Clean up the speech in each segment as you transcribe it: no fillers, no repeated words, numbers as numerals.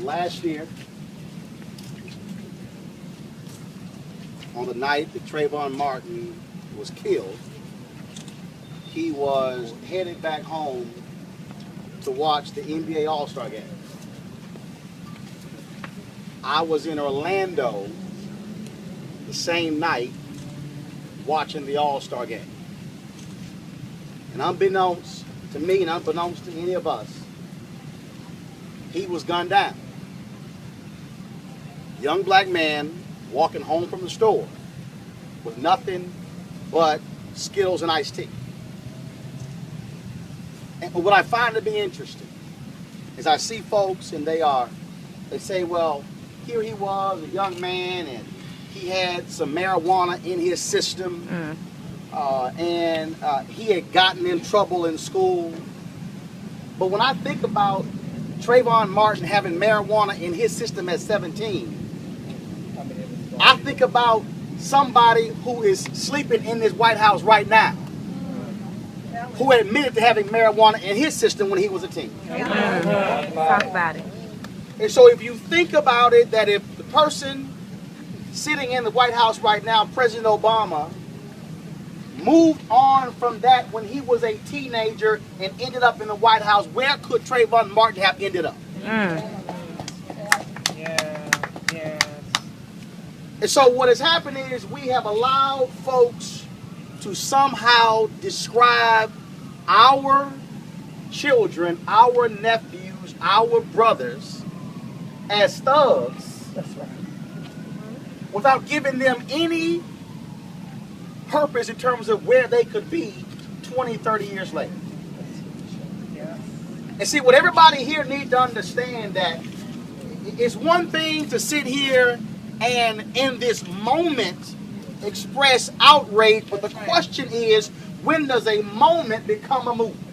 last year, on the night that Trayvon Martin was killed, he was headed back home to watch the NBA All-Star game. I was in Orlando the same night watching the All-Star game. And unbeknownst to me and unbeknownst to any of us, he was gunned down. Young black man walking home from the store with nothing but Skittles and iced tea. And what I find to be interesting is I see folks and they say, well, here he was, a young man, and he had some marijuana in his system, and he had gotten in trouble in school. But when I think about Trayvon Martin having marijuana in his system at 17, I think about somebody who is sleeping in this White House right now, who admitted to having marijuana in his system when he was a teen. Talk about it. And so if you think about it, that if the person sitting in the White House right now, President Obama, moved on from that when he was a teenager and ended up in the White House, where could Trayvon Martin have ended up? And so what has happened is we have allowed folks to somehow describe our children, our nephews, our brothers as thugs. That's right. Without giving them any purpose in terms of where they could be 20, 30 years later. And see, what everybody here needs to understand, that it's one thing to sit here and in this moment express outrage, but the question is, when does a moment become a movement?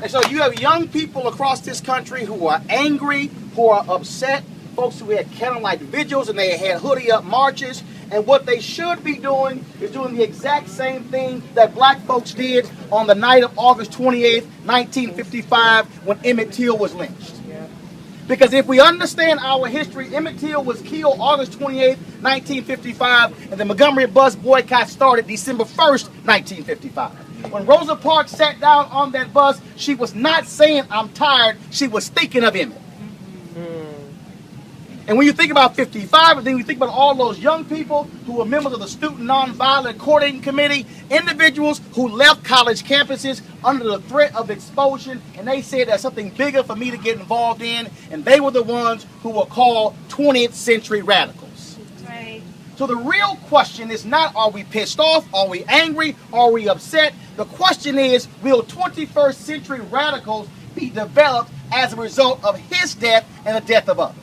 And so you have young people across this country who are angry, who are upset, folks who had candlelight vigils and they had hoodie up marches, and what they should be doing is doing the exact same thing that black folks did on the night of August 28th, 1955, when Emmett Till was lynched. Because if we understand our history, Emmett Till was killed August 28th, 1955, and the Montgomery bus boycott started December 1st, 1955. When Rosa Parks sat down on that bus, she was not saying, "I'm tired," she was thinking of Emmett. And when you think about 55, and then you think about all those young people who were members of the Student Nonviolent Coordinating Committee, individuals who left college campuses under the threat of expulsion, and they said there's something bigger for me to get involved in, and they were the ones who were called 20th century radicals. Right. So the real question is not, are we pissed off, are we angry, are we upset? The question is, will 21st century radicals be developed as a result of his death and the death of others?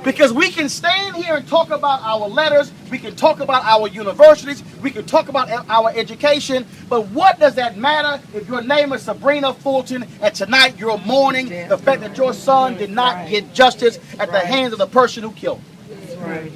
Because we can stand here and talk about our letters, we can talk about our universities, we can talk about our education, but what does that matter if your name is Sabrina Fulton and tonight you're mourning the fact that your son did not get justice at the hands of the person who killed him?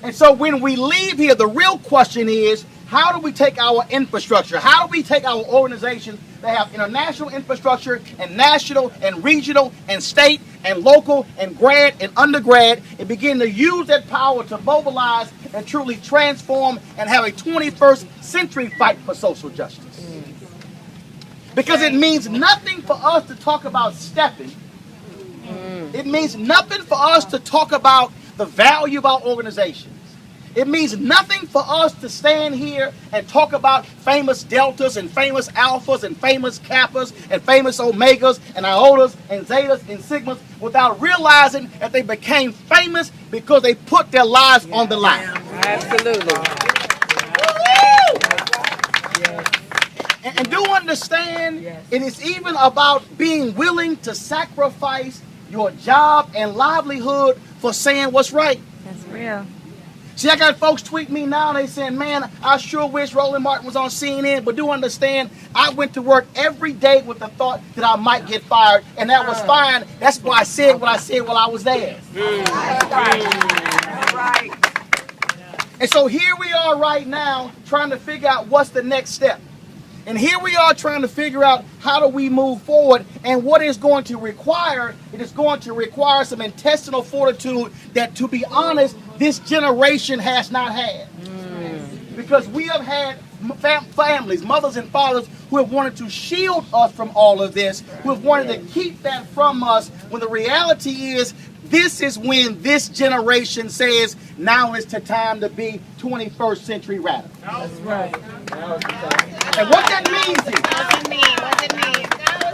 And so when we leave here, the real question is, how do we take our infrastructure? How do we take our organizations that have international infrastructure and national and regional and state and local and grad and undergrad and begin to use that power to mobilize and truly transform and have a 21st century fight for social justice? Because it means nothing for us to talk about stepping. It means nothing for us to talk about the value of our organizations. It means nothing for us to stand here and talk about famous deltas and famous alphas and famous kappas and famous omegas and iotas and zetas and sigmas without realizing that they became famous because they put their lives on the line. Absolutely. And do understand, it is even about being willing to sacrifice your job and livelihood for saying what's right. That's real. See, I got folks tweet me now and they saying, "Man, I sure wish Roland Martin was on CNN," but do understand, I went to work every day with the thought that I might get fired, and that was fine. That's why I said what I said while I was there. Right. And so here we are right now trying to figure out what's the next step. And here we are trying to figure out how do we move forward, and what it's going to require. It is going to require some intestinal fortitude that, to be honest, this generation has not had. Because we have had families, mothers and fathers, who have wanted to shield us from all of this, who have wanted to keep that from us, when the reality is, this is when this generation says, now is the time to be 21st century radical. That's right. And what that means is,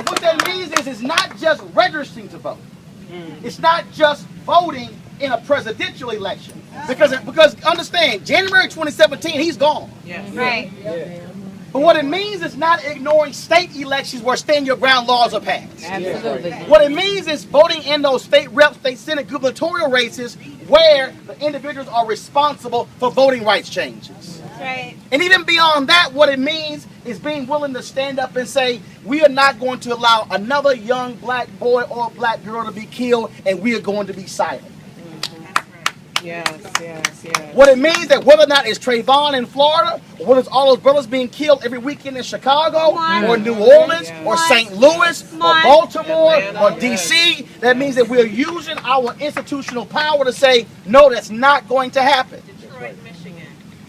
what that means is, it's not just registering to vote. It's not just voting in a presidential election. Because understand, January 2017, he's gone. Yes. Right. But what it means is not ignoring state elections where stand your ground laws are passed. Absolutely. What it means is voting in those state rep, state senate, gubernatorial races where the individuals are responsible for voting rights changes. Right. And even beyond that, what it means is being willing to stand up and say, we are not going to allow another young black boy or black girl to be killed, and we are going to be silent. Yes, yes, yes. What it means that whether or not it's Trayvon in Florida, or whether it's all those brothers being killed every weekend in Chicago, or New Orleans, or St. Louis, or Baltimore, or D.C., that means that we're using our institutional power to say, no, that's not going to happen. Detroit, Michigan.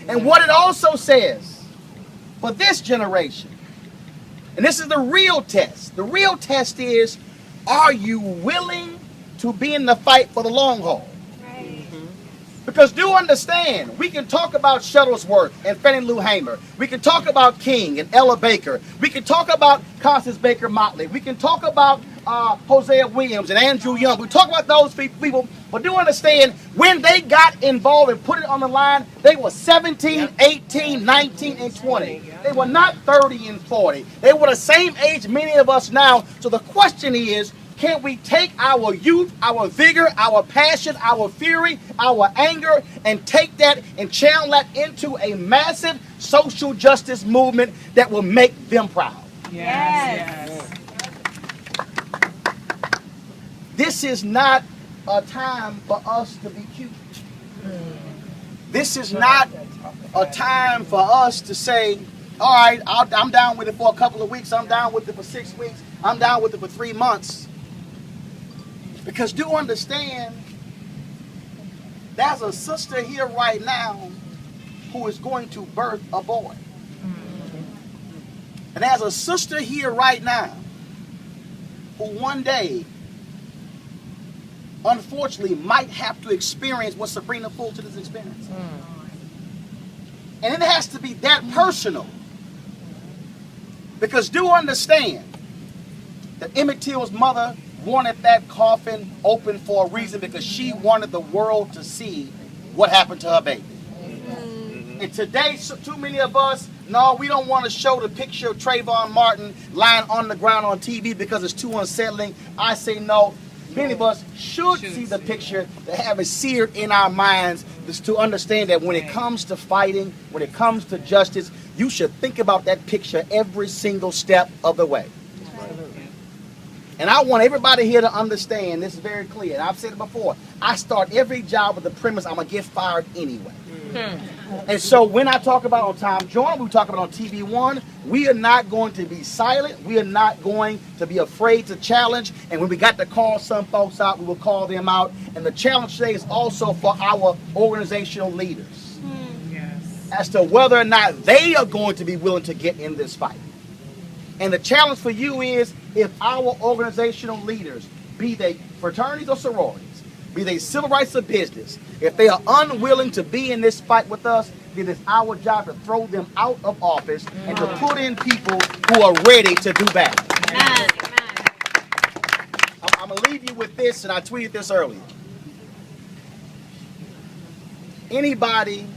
And what it also says, for this generation, and this is the real test is, are you willing to be in the fight for the long haul? Because do understand, we can talk about Shuttlesworth and Fannie Lou Hamer. We can talk about King and Ella Baker. We can talk about Constance Baker Motley. We can talk about Hosea Williams and Andrew Young. We talk about those people. But do understand, when they got involved and put it on the line, they were 17, 18, 19, and 20. They were not 30 and 40. They were the same age many of us now. So the question is, can we take our youth, our vigor, our passion, our fury, our anger, and take that and channel that into a massive social justice movement that will make them proud? Yes. This is not a time for us to be cute. This is not a time for us to say, all right, I'm down with it for a couple of weeks. I'm down with it for 6 weeks. I'm down with it for 3 months. Because do understand, there's a sister here right now who is going to birth a boy. And there's a sister here right now who one day, unfortunately, might have to experience what Sabrina Fulton is experiencing. And it has to be that personal. Because do understand that Emmett Till's mother wanted that coffin open for a reason, because she wanted the world to see what happened to her baby. And today, too many of us, no, we don't want to show the picture of Trayvon Martin lying on the ground on TV because it's too unsettling. I say no. Many of us should see the picture to have it seared in our minds, just to understand that when it comes to fighting, when it comes to justice, you should think about that picture every single step of the way. And I want everybody here to understand, this is very clear, and I've said it before, I start every job with the premise I'm going to get fired anyway. And so when I talk about on Tom Joyner, we talk about on TV One, we are not going to be silent. We are not going to be afraid to challenge. And when we got to call some folks out, we will call them out. And the challenge today is also for our organizational leaders. As to whether or not they are going to be willing to get in this fight. And the challenge for you is, if our organizational leaders, be they fraternities or sororities, be they civil rights or business, if they are unwilling to be in this fight with us, then it's our job to throw them out of office and to put in people who are ready to do battle. I'm going to leave you with this, and I tweeted this earlier. Anybody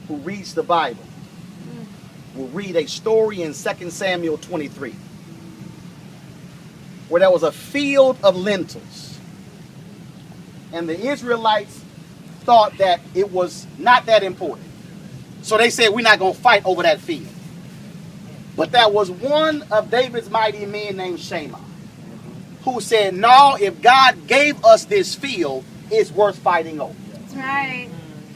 who reads the Bible will read a story in 2 Samuel 23 where there was a field of lentils, and the Israelites thought that it was not that important, so they said, we're not going to fight over that field. But there was one of David's mighty men named Shammah who said, no, if God gave us this field, it's worth fighting over. That's right.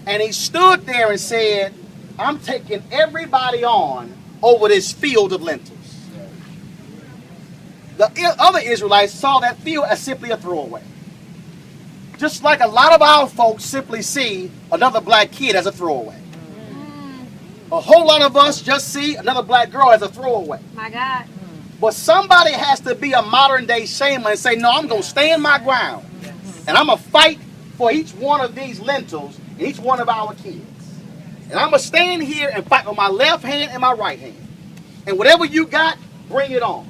And he stood there and said, I'm taking everybody on over this field of lentils. The other Israelites saw that field as simply a throwaway. Just like a lot of our folks simply see another black kid as a throwaway. A whole lot of us just see another black girl as a throwaway. My God. But somebody has to be a modern day shaman and say, no, I'm going to stand my ground. And I'm going to fight for each one of these lentils and each one of our kids. And I'm going to stand here and fight with my left hand and my right hand. And whatever you got, bring it on.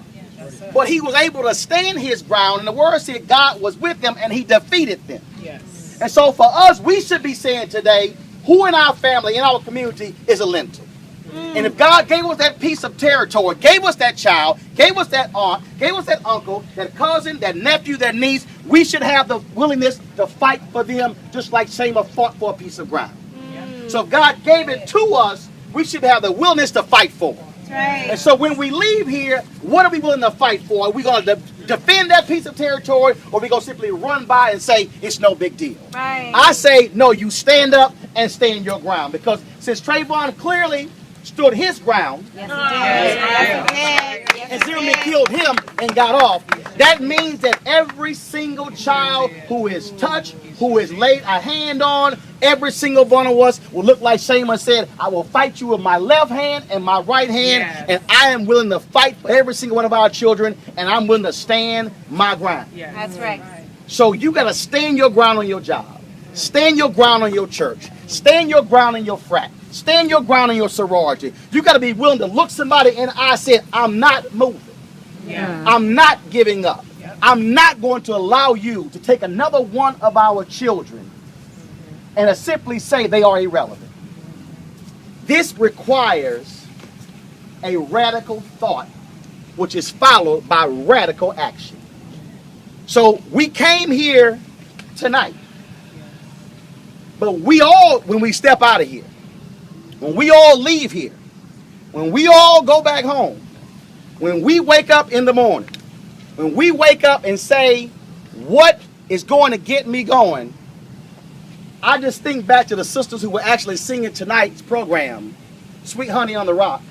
But he was able to stand his ground, and the word said God was with them and he defeated them. Yes. And so for us, we should be saying today, who in our family, in our community is a lentil? And if God gave us that piece of territory, gave us that child, gave us that aunt, gave us that uncle, that cousin, that nephew, that niece, we should have the willingness to fight for them just like Shema fought for a piece of ground. So if God gave it to us, we should have the willingness to fight for it. Right. And so when we leave here, what are we willing to fight for? Are we going to defend that piece of territory, or are we going to simply run by and say it's no big deal? Right. I say, no, you stand up and stand your ground. Because since Trayvon clearly stood his ground, Yes, he did. Yes, he did. and Zimmerman killed him and got off, that means that every single child who is touched, who is laid a hand on, every single one of us will look like Shema said, I will fight you with my left hand and my right hand, and I am willing to fight for every single one of our children, and I'm willing to stand my ground. That's right. So you got to stand your ground on your job. Stand your ground on your church. Stand your ground in your frat. Stand your ground in your sorority. You got to be willing to look somebody in the eye and say, I'm not moving. I'm not giving up. I'm not going to allow you to take another one of our children and to simply say they are irrelevant. This requires a radical thought, which is followed by radical action. So we came here tonight, but we all, when we step out of here, when we all leave here, when we all go back home, when we wake up in the morning, when we wake up and say, what is going to get me going? I just think back to the sisters who were actually singing tonight's program, Sweet Honey on the Rock,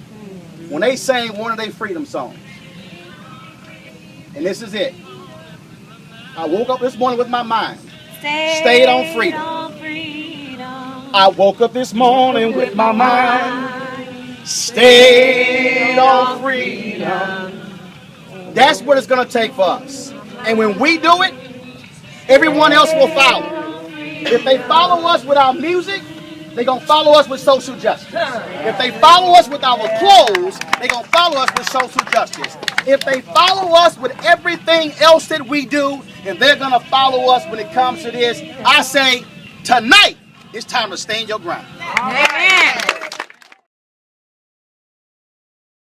when they sang one of their freedom songs. And this is it. I woke up this morning with my mind stayed on freedom. I woke up this morning with my mind stayed on freedom. That's what it's going to take for us. And when we do it, everyone else will follow. If they follow us with our music, they're going to follow us with social justice. If they follow us with our clothes, they're going to follow us with social justice. If they follow us with everything else that we do, and they're going to follow us when it comes to this, I say, tonight, it's time to stand your ground. Amen.